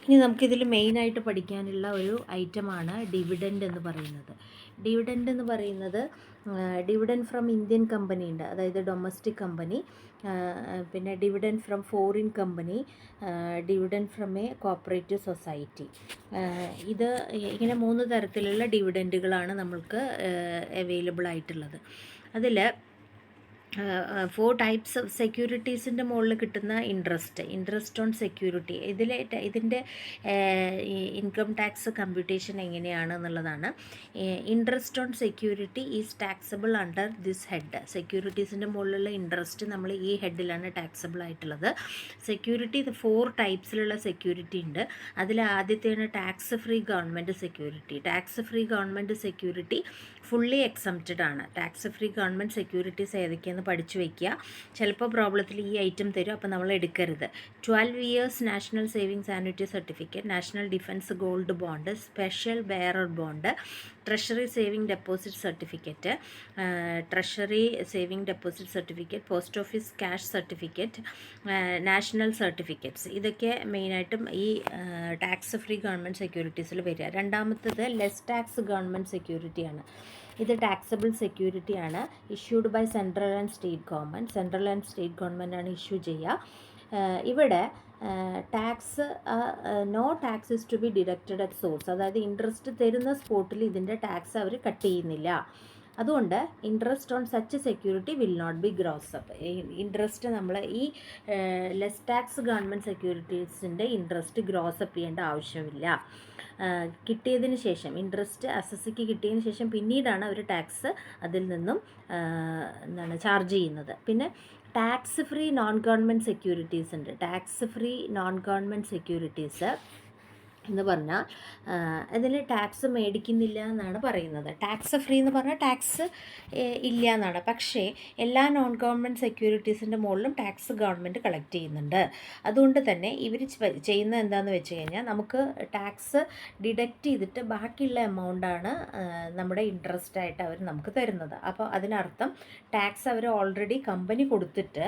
ഇനി നമുക്കിതിൽ മെയിനായിട്ട് പഠിക്കാനുള്ള ഒരു ഐറ്റമാണ് ഡിവിഡൻഡ് എന്ന് പറയുന്നത്. ഡിവിഡൻഡ് എന്ന് പറയുന്നത് ഡിവിഡൻഡ് ഫ്രം ഇന്ത്യൻ കമ്പനി ഉണ്ട്, അതായത് ഡൊമസ്റ്റിക് കമ്പനി, പിന്നെ dividend from foreign company, dividend from A cooperative society. ഇത് ഇങ്ങനെ 3 തരത്തിലുള്ള ഡിവിഡൻഡുകളാണ് നമ്മൾക്ക് അവൈലബിൾ ആയിട്ടുള്ളത്. അതിൽ 4 ടൈപ്സ് ഓഫ് സെക്യൂരിറ്റീസിൻ്റെ മുകളിൽ കിട്ടുന്ന ഇൻട്രസ്റ്റ് ഓൺ സെക്യൂരിറ്റി, ഇതിൻ്റെ ഇൻകം ടാക്സ് കമ്പ്യൂട്ടേഷൻ എങ്ങനെയാണ് എന്നുള്ളതാണ്. Interest on security is taxable under this head. സെക്യൂരിറ്റീസിൻ്റെ മുകളിലുള്ള ഇൻട്രസ്റ്റ് നമ്മൾ ഈ ഹെഡിലാണ് ടാക്സബിൾ ആയിട്ടുള്ളത്. സെക്യൂരിറ്റി 4 ടൈപ്സിലുള്ള സെക്യൂരിറ്റി ഉണ്ട്. അതിൽ ആദ്യത്തെയാണ് tax free government security. Tax free government security fully exempted ആണ്. ടാക്സ് ഫ്രീ ഗവൺമെൻറ് സെക്യൂരിറ്റീസ് ഏതൊക്കെയെന്ന് പഠിച്ചു വയ്ക്കുക. ചിലപ്പോൾ പ്രോബ്ലത്തിൽ ഈ ഐറ്റം തരും, അപ്പോൾ നമ്മൾ എടുക്കരുത്. 12 years national savings annuity certificate, national defence gold bond, special bearer bond, treasury saving deposit certificate, treasury saving deposit certificate, post office cash certificate, national certificates, ഇതൊക്കെ മെയിനായിട്ടും ഈ ടാക്സ് ഫ്രീ ഗവൺമെൻറ് സെക്യൂരിറ്റീസിൽ വരിക. രണ്ടാമത്തത് ലെസ് ടാക്സ് ഗവൺമെൻറ് സെക്യൂരിറ്റിയാണ്. ഇത് taxable സെക്യൂരിറ്റിയാണ്. Issued by central and state government. Central and state ഗവൺമെൻറ്റാണ് issue ചെയ്യുക. ഇവിടെ tax no tax is to be deducted at source, അതായത് ഇൻട്രസ്റ്റ് തരുന്ന സ്പോട്ടിൽ ഇതിൻ്റെ ടാക്സ് അവർ കട്ട് ചെയ്യുന്നില്ല. അതുകൊണ്ട് interest on such security will not be gross up. Interest നമ്മൾ ഈ ലെസ് ടാക്സ് ഗവൺമെൻറ് സെക്യൂരിറ്റീസിൻ്റെ ഇൻട്രസ്റ്റ് ഗ്രോസ് അപ്പ് ചെയ്യേണ്ട ആവശ്യമില്ല. കിട്ടിയതിന് ശേഷം ഇൻട്രസ്റ്റ് അസസിക്ക് കിട്ടിയതിന് ശേഷം പിന്നീടാണ് അവർ ടാക്സ് അതിൽ നിന്നും ചാർജ് ചെയ്യുന്നത്. പിന്നെ tax free non government securities ഉണ്ട്. Tax free non government securities എന്ന് പറഞ്ഞാൽ അതിൽ ടാക്സ് മേടിക്കുന്നില്ല എന്നാണ് പറയുന്നത്. ടാക്സ് ഫ്രീ എന്ന് പറഞ്ഞാൽ ടാക്സ് ഇല്ല എന്നാണ്. പക്ഷേ എല്ലാ നോൺ ഗവൺമെൻറ് സെക്യൂരിറ്റീസിൻ്റെ മുകളിലും ടാക്സ് ഗവൺമെൻറ് കളക്ട് ചെയ്യുന്നുണ്ട്. അതുകൊണ്ട് തന്നെ ഇവർ ചെയ്യുന്നത് എന്താണെന്ന് വെച്ച് കഴിഞ്ഞാൽ നമുക്ക് ടാക്സ് ഡിഡക്റ്റ് ചെയ്തിട്ട് ബാക്കിയുള്ള എമൗണ്ടാണ് നമ്മുടെ ഇൻട്രസ്റ്റ് ആയിട്ട് അവർ നമുക്ക് തരുന്നത്. അപ്പോൾ അതിനർത്ഥം ടാക്സ് അവർ ഓൾറെഡി കമ്പനി കൊടുത്തിട്ട്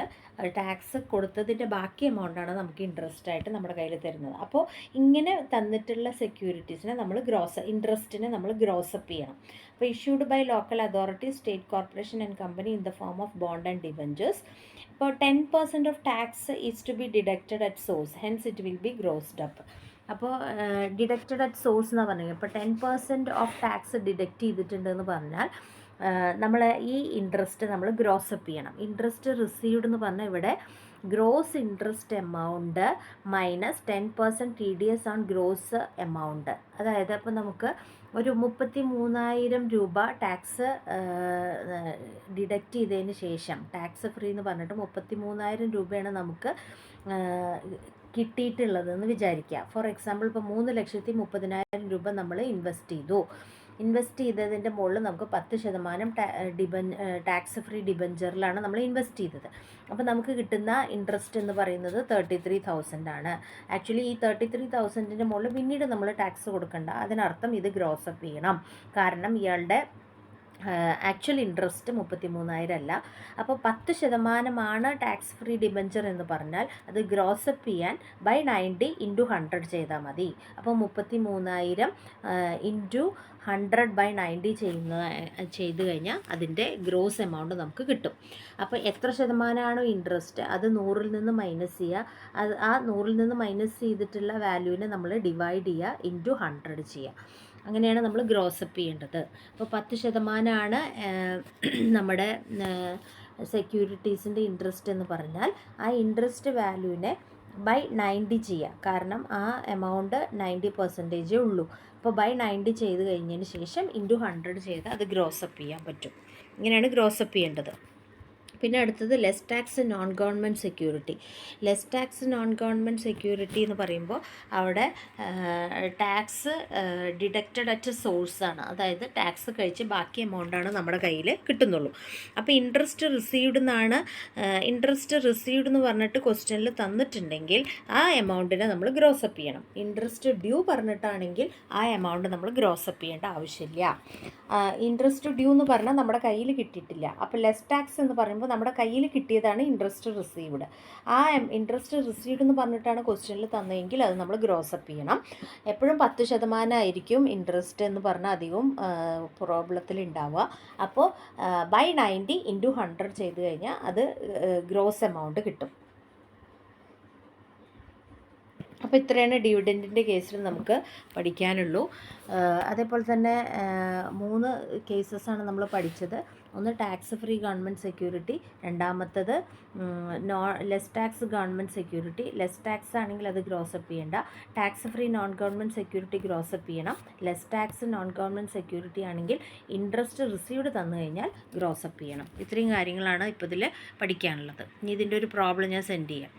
ടാക്സ് കൊടുത്തതിൻ്റെ ബാക്കി എമൗണ്ടാണ് നമുക്ക് ഇൻട്രസ്റ്റ് ആയിട്ട് നമ്മുടെ കയ്യിൽ തരുന്നത്. അപ്പോൾ ഇങ്ങനെ തന്നിട്ടുള്ള സെക്യൂരിറ്റീസിനെ നമ്മൾ ഇൻട്രസ്റ്റിനെ നമ്മൾ ഗ്രോസപ്പ് ചെയ്യണം. അപ്പോൾ issued by local authority, state corporation and company in the form of bond and debentures. ഇപ്പോൾ 10% of tax is to be deducted at source, hence it will be grossed up. അപ്പോൾ ഡിഡക്റ്റഡ് അറ്റ് സോഴ്സ് എന്ന് പറഞ്ഞാൽ ഇപ്പോൾ 10% of tax deduct ചെയ്തിട്ടുണ്ടെന്ന് പറഞ്ഞാൽ നമ്മൾ ഈ interest നമ്മൾ ഗ്രോസപ്പ് ചെയ്യണം. ഇൻട്രസ്റ്റ് റിസീവ്ഡ് എന്ന് പറഞ്ഞാൽ ഇവിടെ gross interest amount minus 10% TDS on gross amount. അതായത് അപ്പോൾ നമുക്ക് ഒരു 33,000 രൂപ ടാക്സ് ഡിഡക്റ്റ് ചെയ്തതിന് ശേഷം, ടാക്സ് ഫ്രീ എന്ന് പറഞ്ഞിട്ട് 33,000 രൂപയാണ് നമുക്ക് കിട്ടിയിട്ടുള്ളതെന്ന് വിചാരിക്കുക. ഫോർ എക്സാമ്പിൾ ഇപ്പോൾ 3,30,000 രൂപ നമ്മൾ ഇൻവെസ്റ്റ് ചെയ്തതിൻ്റെ മുകളിൽ നമുക്ക് 10% ടാക്സ് ഫ്രീ ഡിബഞ്ചറിലാണ് നമ്മൾ ഇൻവെസ്റ്റ് ചെയ്തത്. അപ്പോൾ നമുക്ക് കിട്ടുന്ന ഇൻട്രസ്റ്റ് എന്ന് പറയുന്നത് 33,000 ആണ്. ആക്ച്വലി ഈ 33,000ൻ്റെ മുകളിൽ പിന്നീട് നമ്മൾ ടാക്സ് കൊടുക്കണ്ട. അതിനർത്ഥം ഇത് ഗ്രോസപ്പ് ചെയ്യണം. കാരണം ഇയാളുടെ ആക്ച്വൽ ഇൻട്രസ്റ്റ് 33,000 അല്ല. അപ്പോൾ 10% ടാക്സ് ഫ്രീ ഡിബഞ്ചർ എന്ന് പറഞ്ഞാൽ അത് ഗ്രോസപ്പ് ചെയ്യാൻ ബൈ 90 × 100 ചെയ്താൽ മതി. അപ്പോൾ 33,000 × 100/90 ചെയ്ത് കഴിഞ്ഞാൽ അതിൻ്റെ ഗ്രോസ് എമൗണ്ട് നമുക്ക് കിട്ടും. അപ്പോൾ എത്ര ശതമാനമാണോ ഇൻട്രസ്റ്റ് അത് 100ൽ നിന്ന് മൈനസ് ചെയ്യുക. ആ 100ൽ നിന്ന് മൈനസ് ചെയ്തിട്ടുള്ള വാല്യൂവിനെ നമ്മൾ ഡിവൈഡ് ചെയ്യുക, × 100 ചെയ്യുക. അങ്ങനെയാണ് നമ്മൾ ഗ്രോസപ്പ് ചെയ്യേണ്ടത്. അപ്പോൾ 10% നമ്മുടെ സെക്യൂരിറ്റീസിൻ്റെ ഇൻട്രസ്റ്റ് എന്ന് പറഞ്ഞാൽ ആ ഇൻട്രസ്റ്റ് വാല്യൂവിനെ ബൈ 90 ചെയ്യുക. കാരണം ആ എമൗണ്ട് 90% ഉള്ളൂ. അപ്പോൾ ബൈ 90 ചെയ്ത് കഴിഞ്ഞതിന് ശേഷം × 100 ചെയ്ത് അത് ഗ്രോസപ്പ് ചെയ്യാൻ പറ്റും. ഇങ്ങനെയാണ് ഗ്രോസപ്പ് ചെയ്യേണ്ടത്. പിന്നെ അടുത്തത് less tax non government security. Less tax non government security എന്ന് പറയുമ്പോൾ അവിടെ ടാക്സ് ഡിഡക്റ്റഡ് അറ്റ് സോഴ്സാണ്. അതായത് ടാക്സ് കഴിച്ച് ബാക്കി എമൗണ്ടാണ് നമ്മുടെ കയ്യിൽ കിട്ടുന്നുള്ളൂ. അപ്പോൾ ഇൻട്രസ്റ്റ് റിസീവ്ഡ് എന്ന് പറഞ്ഞിട്ട് ക്വസ്റ്റ്യനിൽ തന്നിട്ടുണ്ടെങ്കിൽ ആ എമൗണ്ടിനെ നമ്മൾ ഗ്രോസപ്പ് ചെയ്യണം. ഇൻട്രസ്റ്റ് ഡ്യൂ പറഞ്ഞിട്ടാണെങ്കിൽ ആ എമൗണ്ട് നമ്മൾ ഗ്രോസപ്പ് ചെയ്യേണ്ട ആവശ്യമില്ല. ഇൻട്രസ്റ്റ് ഡ്യൂ എന്ന് പറഞ്ഞാൽ നമ്മുടെ കയ്യിൽ കിട്ടിയിട്ടില്ല. അപ്പോൾ ലെസ് ടാക്സ് എന്ന് പറയുമ്പോൾ നമ്മുടെ കയ്യിൽ കിട്ടിയതാണ് ഇൻട്രസ്റ്റ് റിസീവ്ഡ്. ആ ഇൻട്രസ്റ്റ് റിസീവ്ഡ് എന്ന് പറഞ്ഞിട്ടാണ് ക്വസ്റ്റ്യനിൽ തന്നതെങ്കിൽ അത് നമ്മൾ ഗ്രോസപ്പ് ചെയ്യണം. എപ്പോഴും 10% ആയിരിക്കും ഇൻട്രസ്റ്റ് എന്ന് പറഞ്ഞാൽ അധികവും പ്രോബ്ലത്തിൽ ഉണ്ടാവുക. അപ്പോൾ ബൈ 90 ഇൻറ്റു 100 ചെയ്ത് കഴിഞ്ഞാൽ അത് ഗ്രോസ് എമൗണ്ട് കിട്ടും. അപ്പോൾ ഇത്രയാണ് ഡിവിഡൻറ്റിൻ്റെ കേസിൽ നമുക്ക് പഠിക്കാനുള്ളൂ. അതേപോലെ തന്നെ 3 കേസസാണ് നമ്മൾ പഠിച്ചത്. ഒന്ന് ടാക്സ് ഫ്രീ ഗവൺമെൻറ് സെക്യൂരിറ്റി, രണ്ടാമത്തത് less tax government security. Less tax ആണെങ്കിൽ അത് ഗ്രോസപ്പ് ചെയ്യേണ്ട. Tax free non government security gross up ചെയ്യണം. Less tax non government security ആണെങ്കിൽ ഇൻട്രസ്റ്റ് റിസീവ്ഡ് തന്നു കഴിഞ്ഞാൽ ഗ്രോസപ്പ് ചെയ്യണം. ഇത്രയും കാര്യങ്ങളാണ് ഇപ്പോൾ ഇതിൽ പഠിക്കാനുള്ളത്. ഇനി ഇതിൻ്റെ ഒരു പ്രോബ്ലം ഞാൻ സെൻഡ് ചെയ്യാം.